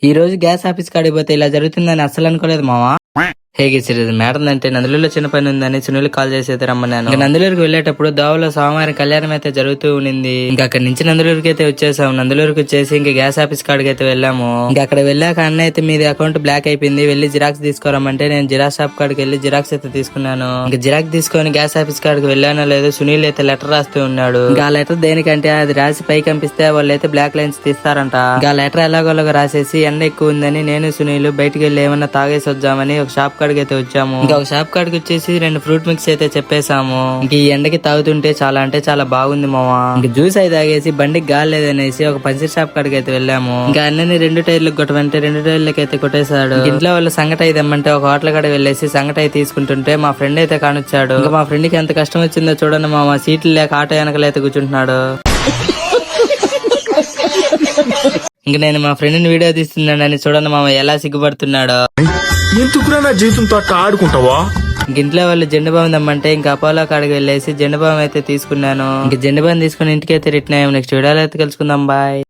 ఈ రోజు gas office కాడికి పోతే ఇలా జరుగుతుందని అస్సలు అనుకోలేదు మావా. మేడం అంటే నందులూరులో చిన్న పని ఉందని సునీల్ కాల్ చేసి అయితే రమ్మన్నాను. ఇంకా నందులూరుకి వెళ్ళేటప్పుడు దోవలో సోమవారం కళ్యాణం అయితే జరుగుతూ ఉండింది. ఇంకా అక్కడి నుంచి నందులూరుకి అయితే వచ్చేసాం. నందులూరుకి వచ్చేసి ఇంకా గ్యాస్ ఆఫీస్ కాడికి అయితే వెళ్ళాము. ఇంకా అక్కడ వెళ్ళాక అన్న అయితే మీది అకౌంట్ బ్లాక్ అయిపోయింది, వెళ్ళి జిరాక్స్ తీసుకోరమ్మంటే నేను జిరాక్స్ షాప్ కాడికి వెళ్ళి జిరాక్స్ అయితే తీసుకున్నాను. ఇంకా జిరాక్స్ తీసుకొని గ్యాస్ ఆఫీస్ కాడికి వెళ్ళానో లేదో సునీల్ అయితే లెటర్ రాస్తూ ఉన్నాడు. ఇంకా ఆ లెటర్ దేనికంటే అది రాసి పైకి పంపిస్తే వాళ్ళు అయితే బ్లాక్ లైన్స్ తీస్తారంట. ఇంకా ఆ లెటర్ ఎలాగోలాగా రాసేసి ఎండ ఎక్కువ ఉందని నేను సునీల్ బయటకు వెళ్ళి ఏమన్నా తాగేసి వద్దామని ఒక షాప్ కాడికి అయితే వచ్చాము. ఇంకా ఒక షాప్ కాడికి వచ్చేసి 2 ఫ్రూట్ మిక్స్ అయితే చెప్పేసాము. ఇంక ఈ ఎండకి తాగుతుంటే చాలా అంటే చాలా బాగుంది మావా. ఇంక జ్యూస్ అయితే తాగేసి బండికి గాలి లేదనేసి ఒక పంచర్ షాప్ కాడికి అయితే వెళ్ళాము. ఇంకా అన్నీ 2 టైర్లకు కొట్టమంటే 2 టైర్లకి అయితే కొట్టేశాడు. ఇంట్లో వాళ్ళు సంగటి అయితే ఇమ్మంటే ఒక హోటల్ కాడ వెళ్ళేసి సంగటి అయితే తీసుకుంటుంటే మా ఫ్రెండ్ అయితే కానొచ్చాడు. ఇంకా మా ఫ్రెండ్ కి ఎంత కష్టం వచ్చిందో చూడండి మామ, సీట్లు లేక ఆటో వెనకలైతే కూర్చుంటున్నాడు. ఇంక నేను మా ఫ్రెండ్ వీడియో తీస్తున్నాడని చూడండి మామ ఎలా సిగ్గుపడుతున్నాడో. ఎందుకురా నా జీవితంతో అట్లా ఆడుకుంటావా? ఇంట్లో వాళ్ళు జెండు బామ్ దమ్మంటే ఇంకా అపోలో కాడికి వెళ్ళేసి జెండు బామ్ అయితే తీసుకున్నాను. ఇంక జెండు బామ్ తీసుకుని ఇంటికి అయితే రిటర్న్ అయ్యాము. నెక్స్ట్ వీడియోలో అయితే కలుసుకుందాం, బాయ్.